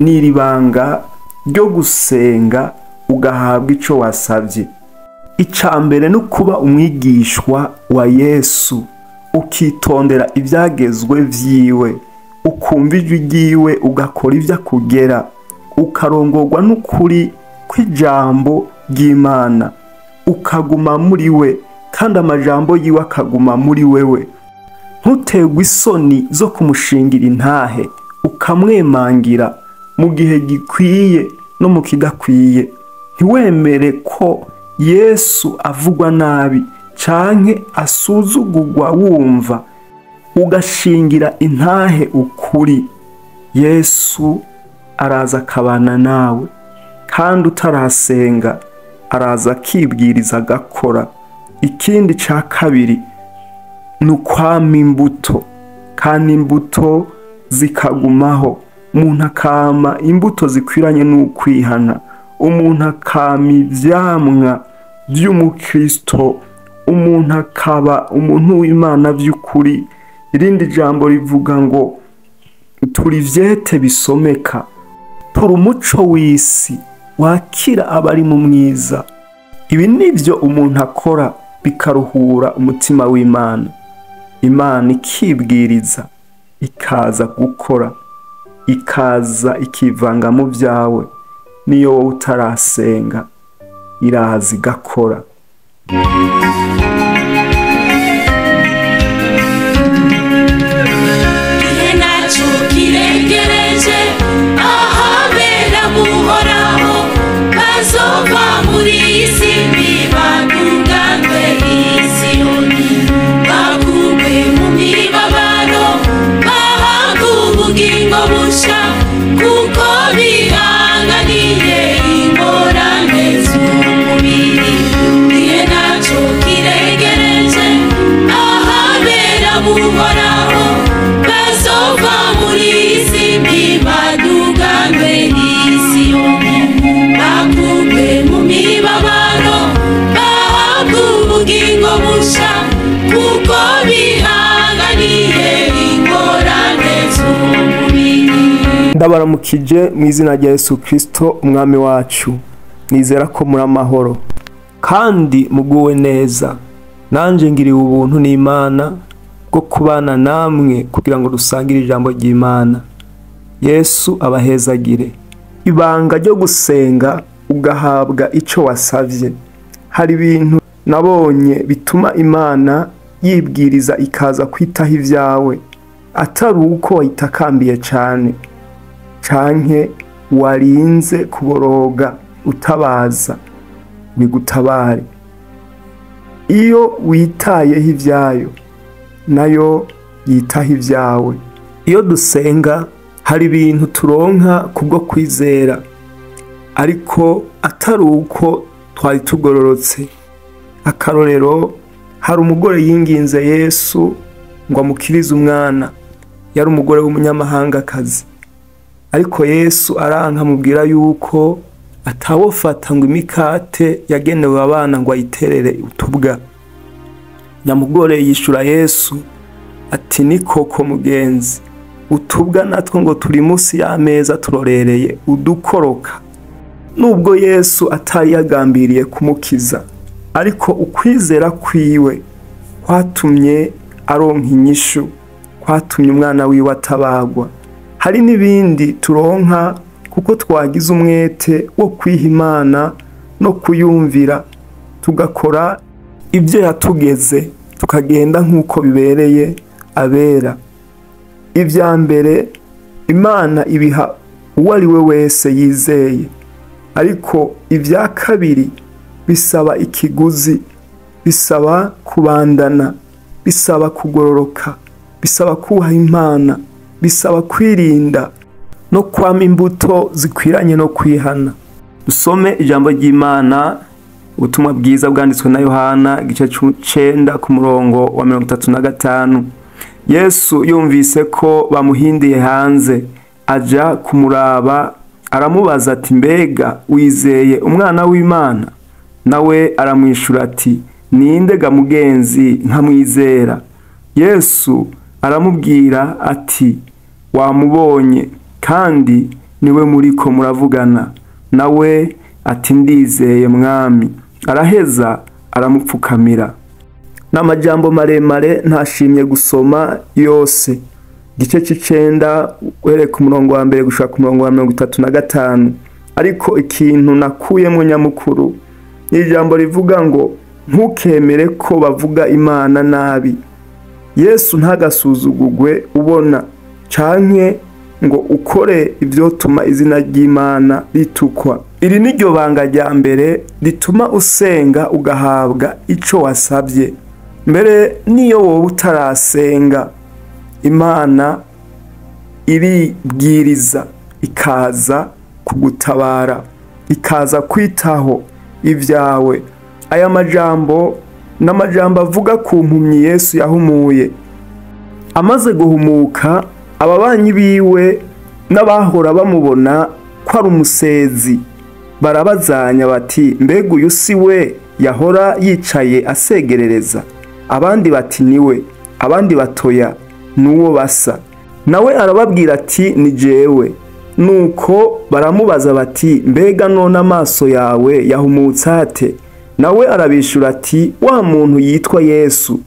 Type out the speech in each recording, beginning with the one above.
n'iribanga ryo gusenga ugahabwa ico wasavye. Icambere no kuba umwigishwa wa Yesu, ukitondera ivyagezwe vyiwe, ukumva ijwi ryiwe, ugakora ivyo akugera, ukarongorwa n'ukuri kw'ijambo ry'Imana, ukaguma muri we kandi amajambo yiwe akaguma muri wewe. Ntuterwe isoni zo kumushingira intahe, ukamwemangira mu gihe gikwiye no mu kidakwiye. Ntiwemere ko Yesu avugwa nabi canke asuzugurwa wumva, ugashingira intahe ukuri. Yesu araza akabana nawe, kandi utarasenga araza akibwiriza agakora. Ikindi ca kabiri ni ukwama imbuto, kandi imbuto zikagumaho. Umuntu akama imbuto zikwiranye n'ukwihana, umuntu akama ivyamwa vy'umukristo, umuntu akaba umuntu w'Imana vy'ukuri. Irindi jambo rivuga ngo turi ivyete bisomeka, turi umuco w'isi wakira abari mu mwiza. Ibi nivyo umuntu akora bikaruhura umutima w'Imana. Imana ikibwiriza, ikaza gukora, ikaza ikivanga mu vyawe. Niyo wowe utarasenga, iraza igakora. Ndabaramukije mu izina rya Yesu Kristo umwami wacu. Nizera ko muri amahoro kandi muguwe neza. Nanje ngiriwe ubuntu n'Imana bwo kubana namwe kugira ngo dusangire ijambo ry'Imana. Yesu abahezagire. Ibanga ryo gusenga ugahabwa ico wasavye. Hari ibintu nabonye bituma Imana yibwiriza ikaza kwitaho ivyawe, atari uko wayitakambiye cane canke warinze kuboroga utabaza bigutabare. Iyo witayeho ivyayo, nayo yitaho ivyawe. Iyo dusenga hari ibintu turonka kubwo kwizera, ariko atari uko twari tugororotse. Akarorero, hari umugore yinginze Yesu ngo amukirize umwana. Yari umugore w'umunyamahangakazi, ariko Yesu aranka amubwira yuko atawofata ngo imikate yagenewe abana ngo ayiterere utubwa. Nyamugore yishura Yesu ati ni koko mugenzi, utubwa natwo ngo turi munsi y'ameza turorereye udukoroka. Nubwo Yesu atari yagambiriye kumukiza, ariko ukwizera kwiwe kwatumye aronka inyishu, kwatumye umwana wiwe atabagwa. Hari n'ibindi turonka kuko twagize umwete wo kwiha Imana no kuyumvira, tugakora ibyo yatugeze, tukagenda nk'uko bibereye abera. Ivya mbere Imana ibiha uwo ari we wese yizeye, ariko ivya kabiri bisaba ikiguzi, bisaba kubandana, bisaba kugororoka, bisaba kubaha Imana, bisaba kwirinda no kwama imbuto zikwiranye no kwihana. Dusome ijambo ry'Imana, ubutumwa bwiza bwanditswe na Yohana igice 9 ku murongo wa 35. Yesu yumvise ko bamuhindiye hanze, aja kumuraba, aramubaza ati mbega wizeye umwana w'Imana? Nawe aramwishura ati ninde ga mugenzi nkamwizera? Yesu aramubwira ati wamubonye, kandi niwe muriko muravugana. Nawe ati ndizeye mwami. Araheza aramupfukamira. N'amajambo maremare ntashimye gusoma yose. Igice c'icenda uhereye ku murongo wa mbere gushika ku murongo wa 35. Ariko ikintu nakuyemo nyamukuru ni ijambo rivuga ngo ntukemere ko bavuga Imana nabi. Yesu ntagasuzugugwe ubona canke ngo ukore ivyotuma izina ry'Imana ritukwa. Iri niryo banga rya mbere rituma usenga ugahabwa ico wasabye. Mbere niyo wowe utarasenga, Imana iribwiriza ikaza kugutabara, ikaza kwitaho ivyawe. Aya majambo n'amajambo avuga ku mpumyi Yesu yahumuye. Amaze guhumuka, ababanyi biwe n'abahora bamubona ko ari umusezi barabazanya bati, mbega uyu si we yahora yicaye asegerereza? Abandi bati niwe, abandi batoya nuwo basa. Nawe arababwira ati ni jewe. Nuko baramubaza bati, mbega none amaso yawe yahumutse ate? Nawe arabishura ati, wa muntu yitwa Yesu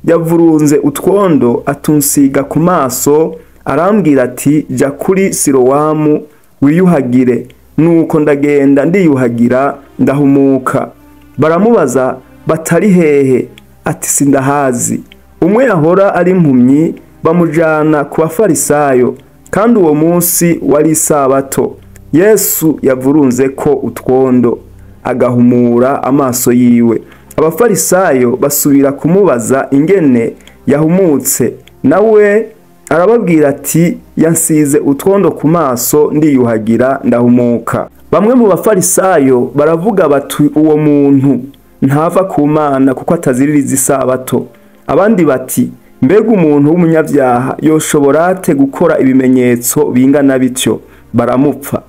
yavurunze utwondo atunsiga ku maso, arambwira ati jya kuri Silowamu wiyuhagire. Nuko ndagenda ndiyuhagira ndahumuka. Baramubaza batari hehe? Ati sindahazi. Umwe yahora ari impumyi bamujana ku bafarisayo, kandi uwo munsi wari isabato. Yesu yavurunze ko utwondo agahumura amaso yiwe. Abafarisayo basubira kumubaza ingene yahumutse. Nawe arababwira ati yansize utwondo ku maso ndiyuhagira ndahumuka. Bamwe mu bafarisayo baravuga bati uwo muntu ntava ku Mana kuko ataziririza isabato. Abandi bati mbega umuntu w'umunyavyaha yoshobora ate gukora ibimenyetso bingana bityo? Baramupfa.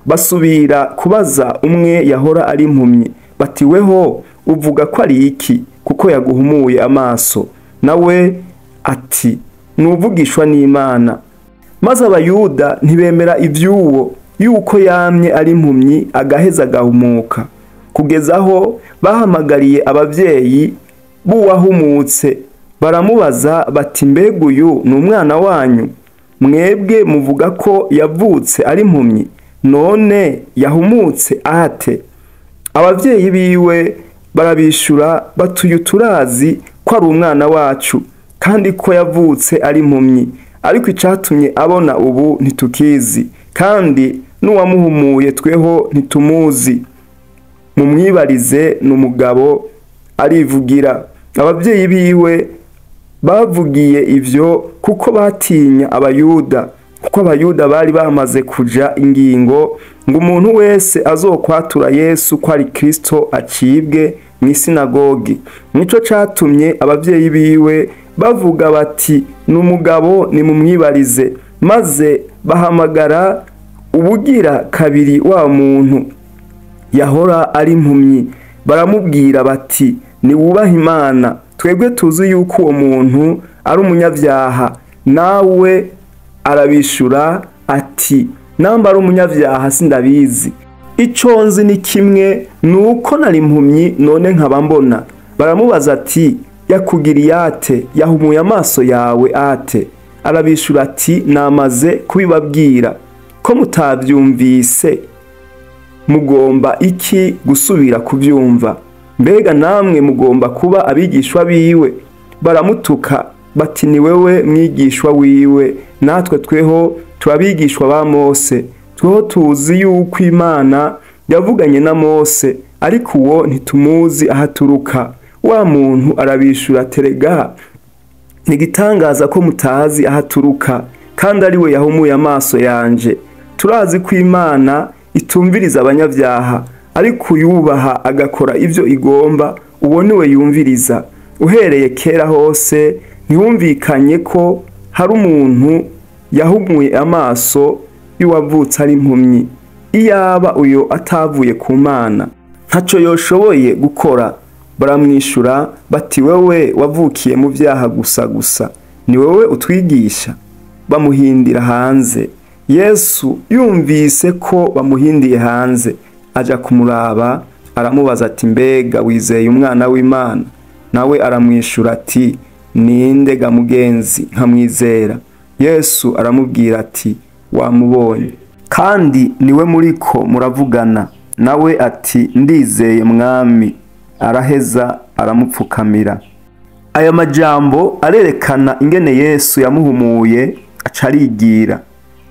Basubira kubaza umwe yahora ari impumyi bati weho uvuga ko ari iki kuko yaguhumuye amaso? Nawe ati nuvugishwa n'Imana. Maze abayuda ntibemera ivyuwo yuko yamye ari impumyi agaheza agahumuka, kugeza aho bahamagariye abavyeyi b'uwahumutse. Baramubaza bati mbega uyu ni umwana wanyu? Mwebwe muvuga ko yavutse ari impumyi, none yahumutse ate? Abavyeyi biwe barabishura batuye turazi ko ari umwana wacu kandi ko yavutse ari impumyi, ariko icatumye abona ubu ntitukizi, kandi n'uwamuhumuye tweho ntitumuzi. Mumwibarize n'umugabo arivugira. Abavyeyi biwe bavugiye ivyo kuko batinya abayuda, kuko abayuda bari bamaze kuja ingingo ngo umuntu wese azokwatura Yesu ko ari Kristo acibwe mw'isinagogi. Nico catumye abavyeyi biwe bavuga bati n'umugabo nimumwibarize. Maze bahamagara ubugira kabiri wa muntu yahora ari impumyi, baramubwira bati niwubaha Imana, twebwe tuzi yuko uwo muntu ari umunyavyaha. Nawe arabishura ati namba ari umunyavyaha sindabizi. Ico nzi ni kimwe, nuko nari impumyi none nkaba mbona. Baramubaza ati yakugiriye ate? Yahumuye amaso yawe ate? Arabishura ati namaze kubibabwira. Ko mutavyumvise mugomba iki gusubira kuvyumva? Mbega namwe mugomba kuba abigishwa biwe? Baramutuka bati ni wewe mwigishwa wiwe, natwe tweho turabigishwa ba Mose. Tweho tuzi yuko Imana yavuganye na Mose, ariko uwo ntitumuzi ahaturuka. Wa muntu arabishura terega nigitangaza ko mutazi ahaturuka, kandi ari we yahumuye amaso yanje. Turazi ko Imana itumviriza abanyavyaha, ariko uyubaha agakora ivyo igomba uwo niwe yumviriza. Uhereye kera hose ntihumvikanye ko hari umuntu yahumuye amaso y'uwavutse ari impumyi. Iyaba uyo atavuye ku Mana ntaco yoshoboye gukora. Baramwishura bati wewe wavukiye mu vyaha gusa, ni wewe utwigisha? Bamuhindira hanze. Yesu yumvise ko bamuhindiye hanze, aja kumuraba aramubaza ati mbega wizeye umwana w'Imana? Nawe aramwishura ati ninde ga mugenzi nkamwizera? Yesu aramubwira ati wamubonye, kandi niwe muriko muravugana. Nawe ati ndizeye mwami. Araheza aramupfukamira. Aya majambo arerekana ingene Yesu yamuhumuye aca arigira.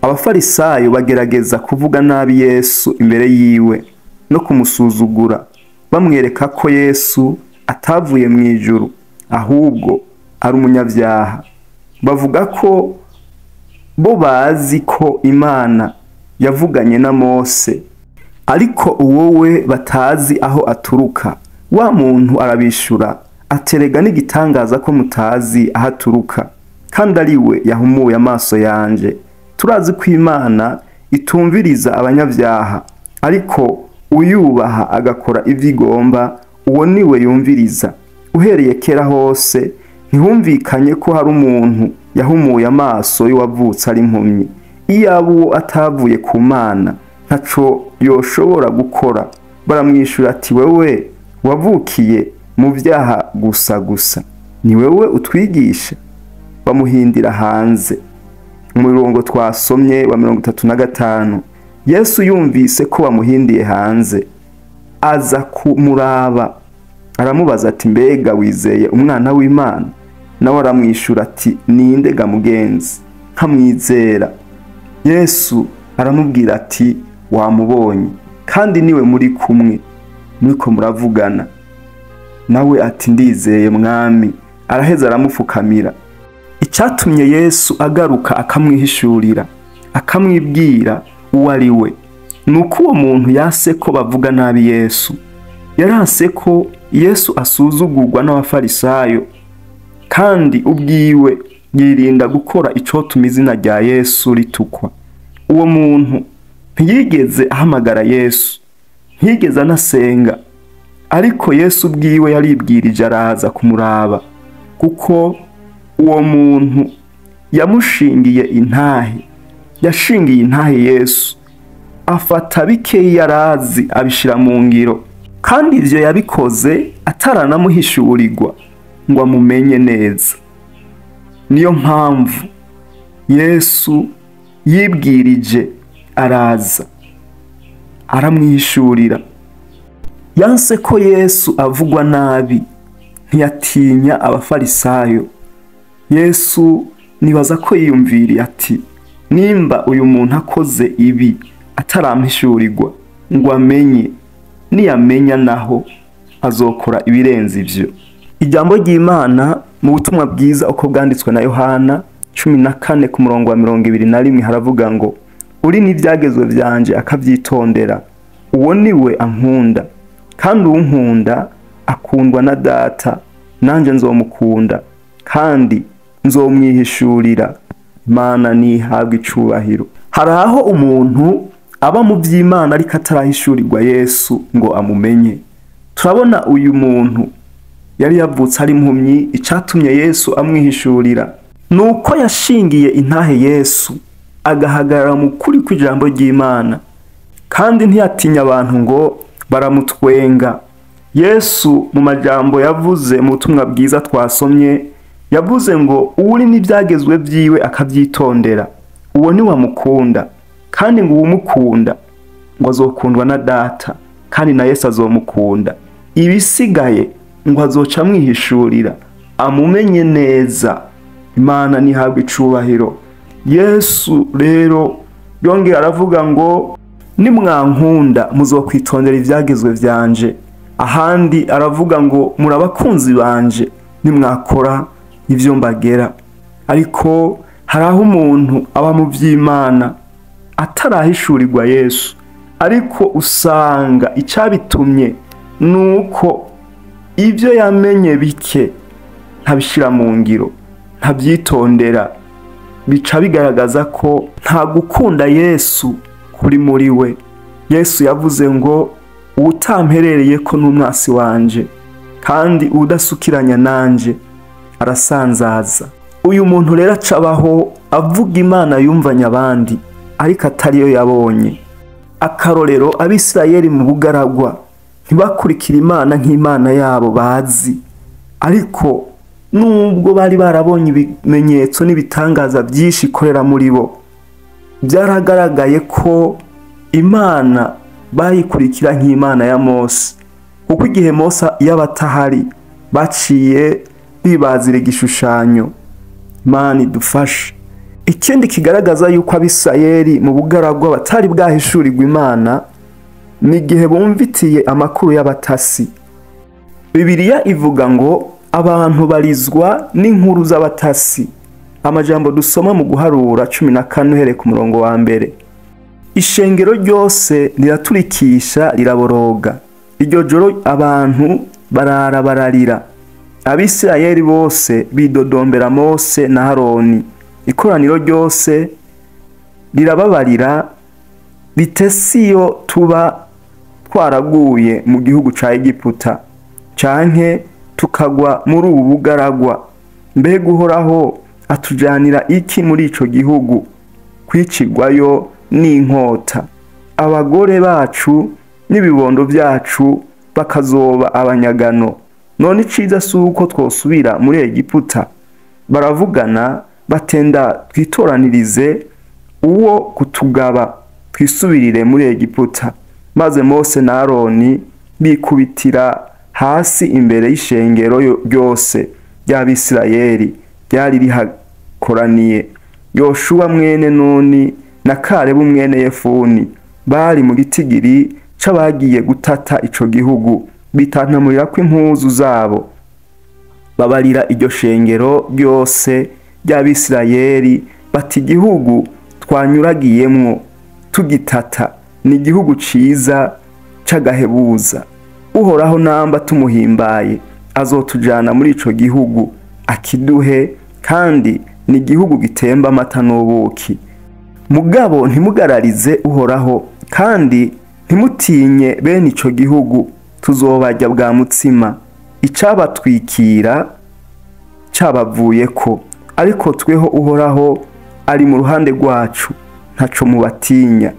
Abafarisayo bagerageza kuvuga nabi Yesu imbere yiwe no kumusuzugura, bamwereka ko Yesu atavuye mu ijuru ahubwo ari umunyabyaha. Bavuga ko bo bazi ko Imana yavuganye na Mose, ariko uwowe batazi aho aturuka. Wa muntu arabishura aterega n'igitangaza ko mutazi aho aturuka, kandi ari we yahumuye amaso yanje. Turazi ko Imana itumviriza abanyabyaha, ariko uyubaha agakora ivyo igomba, uwo niwe yumviriza. Uhereye kera hose ntihumvikanye ko hari umuntu yahumuye amaso y'uwavutse ari impumyi. Iyaba uwo atavuye ku Mana ntaco yoshobora gukora. Baramwishura ati wewe wavukiye mu vyaha gusa, ni wewe utwigisha? Bamuhindira hanze. Umurongo twasomye wa 35, Yesu yumvise ko bamuhindiye hanze, aza kumuraba aramubaza ati mbega wizeye umwana w'Imana? Nawe aramwishura ati ninde ga mugenzi nkamwizera? Yesu aramubwira ati wamubonye, kandi niwe muri kumwe muriko muravugana. Nawe ati ndizeye mwami. Araheza aramupfukamira. Icatumye Yesu agaruka akamwihishurira, akamwibwira uwo ari we, nuko uwo muntu yase ko bavuga nabi Yesu. Yarase ko Yesu asuzugurwa n'abafarisayo, kandi ubwiwe yirinda gukora icotuma izina rya Yesu ritukwa. Uwo muntu ntiyigeze ahamagara Yesu, ntiyigeze anasenga, ariko Yesu ubwiwe yaribwirije araza kumuraba, kuko uwo muntu yamushingiye intahe. Yashingiye intahe Yesu, afata bikeyi yarazi abishira mu ngiro, kandi ivyo yabikoze ataranamuhishurirwa ngo amumenye neza. Niyo mpamvu Yesu yibwirije araza aramwihishurira. Yanse ko Yesu avugwa nabi, ntiyatinya abafarisayo. Yesu nibaza ko yiyumviriye ati nimba uyu muntu akoze ibi atarampishurirwa ngo amenye, niyamenya naho azokora ibirenze ivyo. Ijambo ry'Imana mu butumwa bwiza uko bwanditswe na Yohana 14 ku murongo wa 21 haravuga ngo uri n'ivyagezwe vyanje akavyitondera, uwo niwe ankunda, kandi unkunda akundwa na Data, nanje nzomukunda kandi nzomwihishurira. Imana nihabwe icubahiro. Haraho umuntu aba mu vy'Imana ariko atarahishurirwa Yesu ngo amumenye. Turabona uyu muntu yari yavutse ari impumyi. Icatumye Yesu amwihishurira nuko yashingiye intahe Yesu, agahagarara mu kuri kw'ijambo ry'Imana, kandi ntiyatinya abantu ngo baramutwenga. Yesu mu majambo yavuze mu butumwa bwiza twasomye, yavuze ngo uri n'ivyagezwe vyiwe akavyitondera, uwo ni wamukunda, kandi ngo uwumukunda ngo azokundwa na Data, kandi na Yesu azomukunda. Ibisigaye ngo azoca amwihishurira amumenye neza. Imana nihabwe icubahiro. Yesu rero yongera aravuga ngo nimwankunda muzokwitondera ivyagezwe vyanje. Ahandi aravuga ngo murabakunzi banje nimwakora ivyo mbagera. Ariko haraho umuntu aba mu vy'Imana atarahishurirwa Yesu, ariko usanga icabitumye nuko ivyo yamenye bike ntabishira mu ngiro, ntabyitondera. Bica bigaragaza ko nta gukunda Yesu kuri muri we. Yesu yavuze ngo utamperereye ko n'umwasi wanje, kandi udasukiranya nanje arasanzaza. Uyu muntu rero acabaho avuga Imana yumvanya abandi, ariko atariyo yabonye. Akarorero, Abisirayeli mu bugaragwa ntibakurikira Imana nk'Imana yabo bazi, ariko nubwo bari barabonye ibimenyetso n'ibitangaza byinshi ikorera muri bo, byaragaragaye ko Imana bayikurikira nk'Imana ya Mose, kuko igihe Mose yaba atahari baciye bibazira igishushanyo. Imana idufashe. Ikindi kigaragaza yuko Abisirayeli mu bugaragwa batari bwahishurirwa Imana ni igihe bumvitiye amakuru y'abatasi. Bibiliya ivuga ngo abantu barizwa n'inkuru z'abatasi. Amajambo dusoma mu Guharura 14 uhereye ku murongo wa mbere. Ishengero ryose riraturikisha riraboroga. Iryo joro abantu bararira. Abisirayeli bose bidodombera Mose na Aroni. Ikoraniro ryose rirababarira ritesiyo tuba twaraguye mu gihugu ca Egiputa, canke tukagwa muri ubu bugaragwa. Mbega Uhoraho atujanira iki muri ico gihugu? Kwicirwayo n'inkota, abagore bacu n'ibibondo byacu bakazoba abanyagano. None iciza suko twosubira muri Egiputa? Baravugana batenda twitoranirize uwo kutugaba twisubirire muri Egiputa. Maze Mose na Aroni bikubitira hasi imbere y'ishengero ryose ry'Abisirayeli ryari rihakoraniye. Yoshua mwene Nuni na Kalebu mwene Yefuni bari mu gitigiri c'abagiye gutata ico gihugu, bitantamurira ko impuzu zabo. Babarira iryo shengero ryose ry'Abisirayeli bati, igihugu twanyuragiyemwo tugitata ni igihugu ciza c'agahebuza. Uhoraho namba tumuhimbaye azotujana muri ico gihugu akiduhe, kandi ni igihugu gitemba amata n'ubuki. Mugabo ntimugararize Uhoraho, kandi ntimutinye bene ico gihugu, tuzobarya bwa mutsima. Icabatwikira cabavuyeko, ariko tweho Uhoraho ari mu ruhande rwacu, ntaco mubatinya.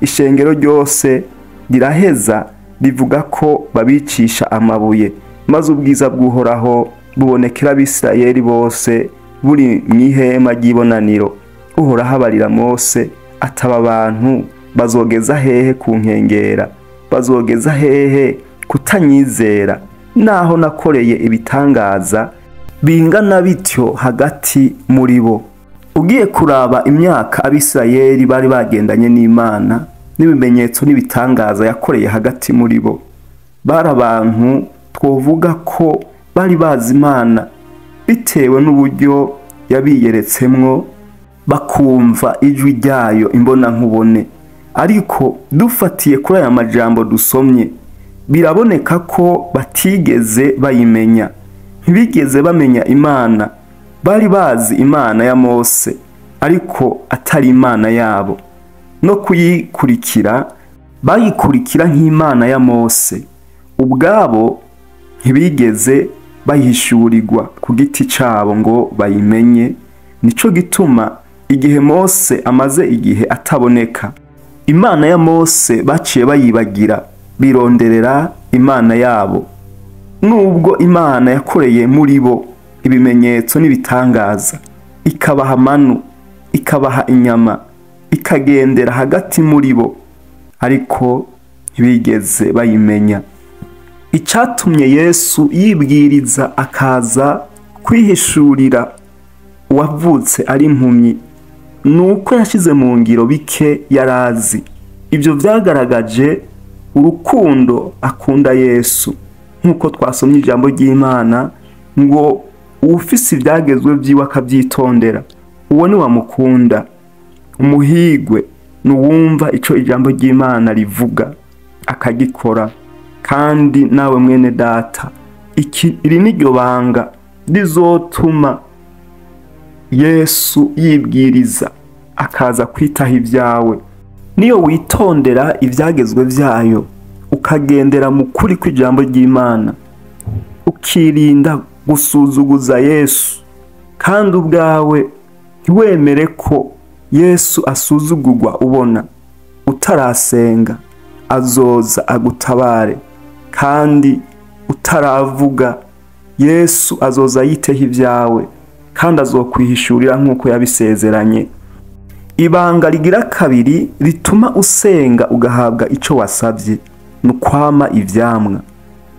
Ishengero ryose riraheza rivuga ko babicisha amabuye, maze ubwiza bw'Uhoraho bubonekera Abisirayeli bose buri mw'ihema ry'ibonaniro. Uhoraho abarira Mose ataba abantu bazogeza hehe kunkengera? Bazogeza hehe kutanyizera? Naho nakoreye ibitangaza bingana bityo hagati muri bo. Ugiye kuraba imyaka Abisirayeli bari bagendanye n'Imana n'ibimenyetso n'ibitangaza yakoreye hagati muri bo, bari abantu twovuga ko bari bazi Imana bitewe n'uburyo yabiyeretsemo, bakumva ijwi ryayo imbona nkubone. Ariko dufatiye kuri aya majambo dusomye, biraboneka ko batigeze bayimenya, ntibigeze bamenya Imana. Bari bazi Imana ya Mose, ariko atari Imana yabo. No kuyikurikira bayikurikira nk'Imana ya Mose, ubwabo ntibigeze bayihishurirwa ku giti cabo ngo bayimenye. Nico gituma igihe Mose amaze igihe ataboneka, Imana ya Mose baciye bayibagira, bironderera Imana yabo. Nubwo Imana yakoreye muri bo ibimenyetso n'ibitangaza, ikabaha manu, ikabaha inyama, ikagendera hagati muri bo, ariko ntibigeze bayimenya. Icatumye Yesu yibwiriza akaza kwihishurira uwavutse ari impumyi, nuko yashize mu ngiro bike yarazi. Ibyo vyagaragaje urukundo akunda Yesu, nkuko twasomye ijambo ry'Imana ngo ufise ibyagezwe vyiwe akavyitondera, uwo ni wamukunda. Umuhigwe nuwumva ico ijambo ry'Imana rivuga akagikora. Kandi nawe mwene data, iri niryo banga rizotuma Yesu yibwiriza akaza kwitaho ibyawe. Niyo witondera ivyagezwe vyayo, ukagendera mu kuri kw'ijambo ry'Imana, ukirinda gusuzuguza Yesu, kandi ubwawe ntiwemere ko Yesu asuzugurwa ubona utarasenga, azoza agutabare, kandi utaravuga Yesu azoza yiteho ibyawe kandi azokwihishurira nk'uko yabisezeranye. Ibanga rigira kabiri rituma usenga ugahabwa ico wasabye ni ukwama ivyamwa.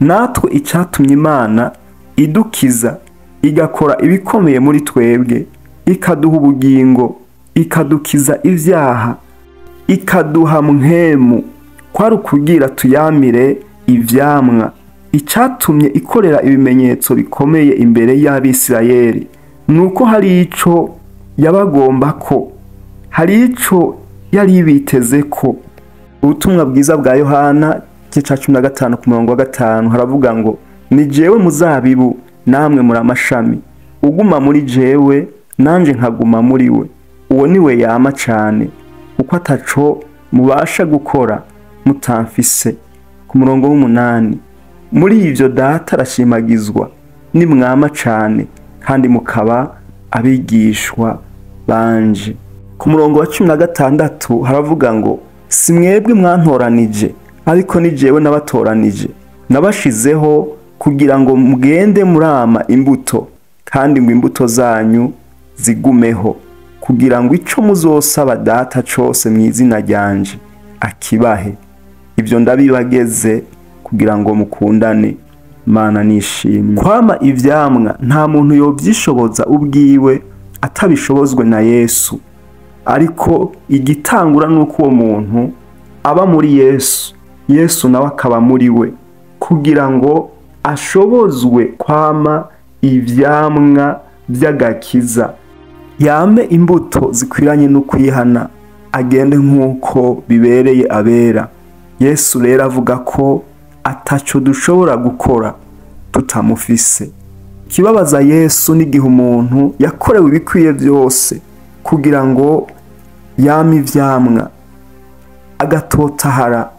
Natwe icatumye Imana idukiza igakora ibikomeye muri twebwe, ikaduha ubugingo, ikadukiza ivyaha, ikaduha mpwemu, kwari ukugira tuyamire ivyamwa. Icatumye ikorera ibimenyetso bikomeye imbere y'Abisirayeli nuko hari ico yabagomba ko, hari ico yari biteze ko. Ubutumwa bwiza bwa Yohana igice 15:5 haravuga ngo, ni jewe muzabibu namwe muri amashami, uguma muri jewe nanje nkaguma muri we, uwo niwe yama cane, kuko ataco mubasha gukora mutamfise. Ku murongo w'8, muri ivyo data arashimagizwa nimwama cane kandi mukaba abigishwa banje. Ku murongo wa 16 haravuga ngo, si mwebwe mwantoranije, ariko ni jewe nabatoranije, nabashizeho kugira ngo mugende murama imbuto, kandi ngo imbuto zanyu zigumeho, kugira ngo ico muzosaba data cose mw'izina ryanje akibahe. Ibyo ndabibageze kugira ngo mukundane. Mana nishimwe. Kwama ivyamwa nta muntu yovyishoboza ubwiwe atabishobozwe na Yesu, ariko igitangura nuko uwo muntu aba muri Yesu, Yesu nawe akaba muri we, kugira ngo ashobozwe kwama ivyamwa by'agakiza, yame imbuto zikwiranye no kwihana, agende nk'uko bibereye abera. Yesu rero avuga ko ataco dushobora gukora tutamufise. Kibabaza Yesu n'igihe umuntu yakorewe ibikwiye byose kugira ngo yame ivyamwa, agatotahara,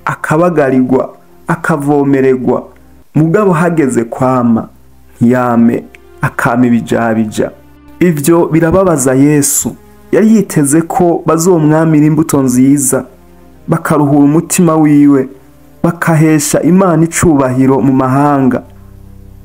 akabagarirwa, akavomererwa, mugabo hageze kwama ntiyame, akama ibijabija. Ivyo birababaza Yesu. Yari yiteze ko bazomwamira imbuto nziza, bakaruhura umutima wiwe, bakahesha Imana icubahiro mu mahanga,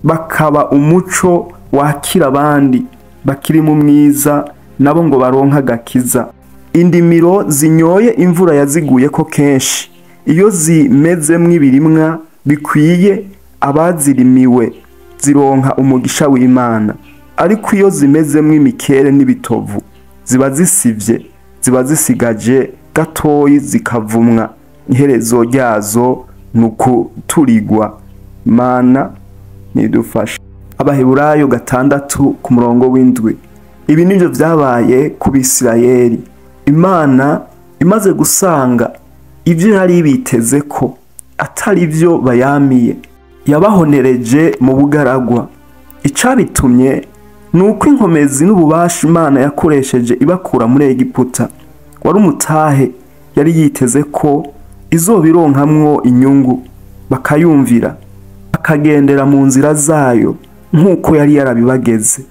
bakaba umuco wakira abandi bakiri mu mwiza, nabo ngo baronka agakiza. Indimiro zinyoye imvura yaziguye ko kenshi, iyo zimezemwo ibirimwa bikwiye abazirimiwe, zironka umugisha w'Imana. Ariko iyo zimezemwo imikere n'ibitovu, ziba zisivye, ziba zisigaje gatoyi zikavumwa, iherezo ryazo nukuturigwa. Mana nidufasha. Abaheburayo 6 ku murongo w'7. Ibi nivyo vyabaye ku Bisirayeli. Imana imaze gusanga ivyo yari biteze ko atari vyo bayamiye, yabahonereje mu bugaragwa. Icabitumye nuko inkomezi n'ububasha Imana yakoresheje ibakura muri Egiputa wari umutahe yari yiteze ko izobironkamwo inyungu, bakayumvira, bakagendera mu nzira zayo nk'uko yari yarabibageze.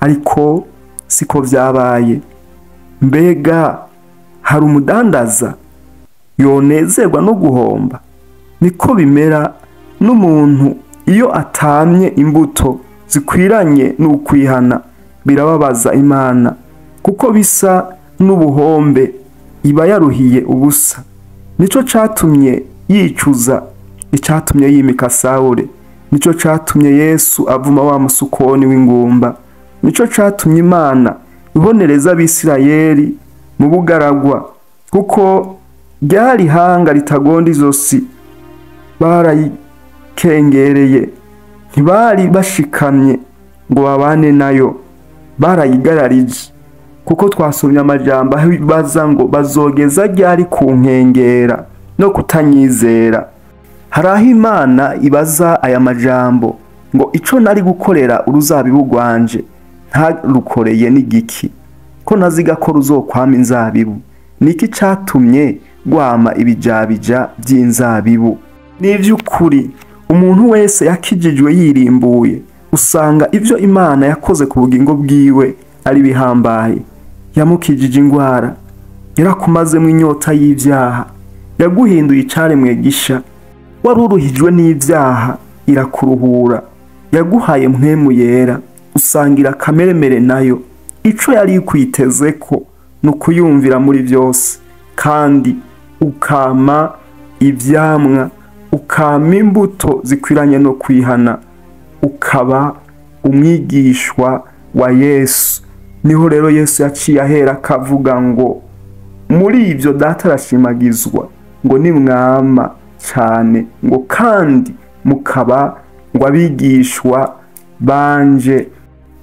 Ariko siko vyabaye. Mbega hari umudandaza yonezerwa no guhomba? Niko bimera n'umuntu iyo atamye imbuto zikwiranye n'ukwihana. Birababaza Imana kuko bisa n'ubuhombe, iba yaruhiye ubusa. Nico catumye yicuza, icatumye yimika Sawule, nico catumye Yesu avuma wa musukoni w'ingumba, nico catumye Imana ihonereza Abisirayeli mu bugaragwa, kuko ryari hanga ritagonda izosi. Barayikengereye, ntibari bashikamye ngo babane nayo, barayigararije. Kuko twasomye amajambo aho baza ngo bazogeza ryari ku nkengera no kutanyizera. Haraho Imana ibaza aya majambo ngo ico nari gukorera uruzabibu rwanje ntarukoreye n'igiki, ko naziga ko ruzokwama inzabibu. Niki catumye rwama ibijabija by'inzabibu? Ni ivy'ukuri umuntu wese yakijijwe yirimbuye, usanga ivyo Imana yakoze ku bugingo bwiwe ari bihambaye. yamukijije ingwara, yarakumazemo inyota y'ivyaha, yaguhinduye icaremwe gisha, waruruhijwe n'ivyaha irakuruhura, yaguhaye mpwemu yera, usangira kameremere nayo. Ico yari ikwitezeko nukuyumvira muri vyose, kandi ukama ivyamwa, ukama imbuto zikwiranye no kwihana, ukaba umwigishwa wa Yesu. Niho rero Yesu yaciye ahera akavuga ngo muri ivyo data arashimagizwa, ngo nimwama cane, ngo kandi mukaba ngo abigishwa banje.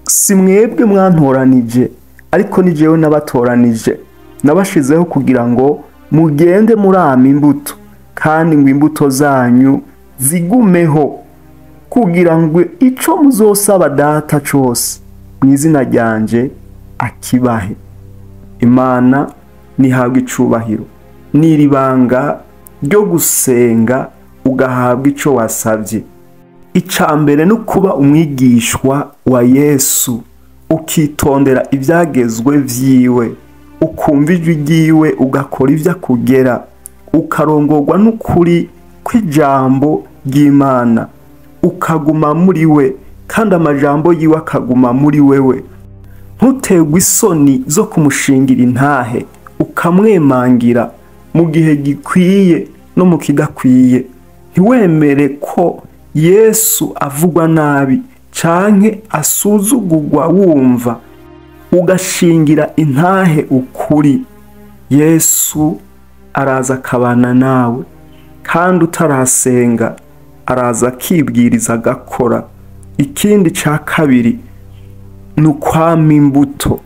Si mwebwe mwantoranije, ariko ni jewe nabatoranije, nabashizeho kugira ngo mugende murama imbuto, kandi ngo imbuto zanyu zigumeho, kugira ngo ico muzosaba data cose mw'izina ryanje akibahe. Imana nihabwa icubahiro. Niribanga ryo gusenga ugahabwa ico wasavye. Icambere no kuba umwigishwa wa Yesu, ukitondera ivyagezwe vyiwe, ukumva ijwi ryiwe, ugakora ivyo akugera, ukarongorwa n'ukuri kw'ijambo ry'Imana, ukaguma muri we, kandi amajambo yiwe akaguma muri wewe. Ntuterwe isoni zo kumushingira intahe, ukamwemangira mu gihe gikwiye no mu kidakwiye. Ntiwemere ko Yesu avugwa nabi canke asuzugurwa wumva, ugashingira intahe ukuri. Yesu araza akabana nawe, kandi utarasenga araza akibwiriza agakora. Ikindi ca kabiri ni ukwama imbuto,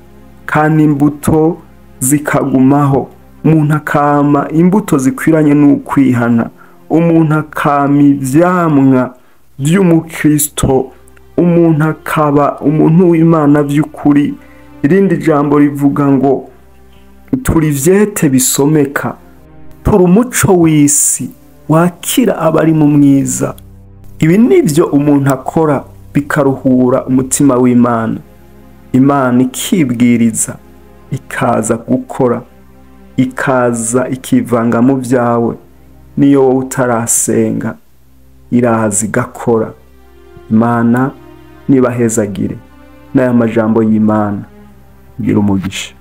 kandi imbuto zikagumaho. Umuntu akama imbuto zikwiranye n'ukwihana, umuntu akama ivyamwa vy'umukristo, umuntu akaba umuntu w'Imana vy'ukuri. Irindi jambo rivuga ngo turi ivyete bisomeka, turi umuco w'isi wakira abari mu mwiza. Ibi nivyo umuntu akora bikaruhura umutima w'Imana. Imana ikibwiriza, ikaza gukora, ikaza ikivanga mu vyawe. Niyo wowe utarasenga iraza igakora. Imana nibahezagire n'aya majambo y'Imana. Gira umugisha.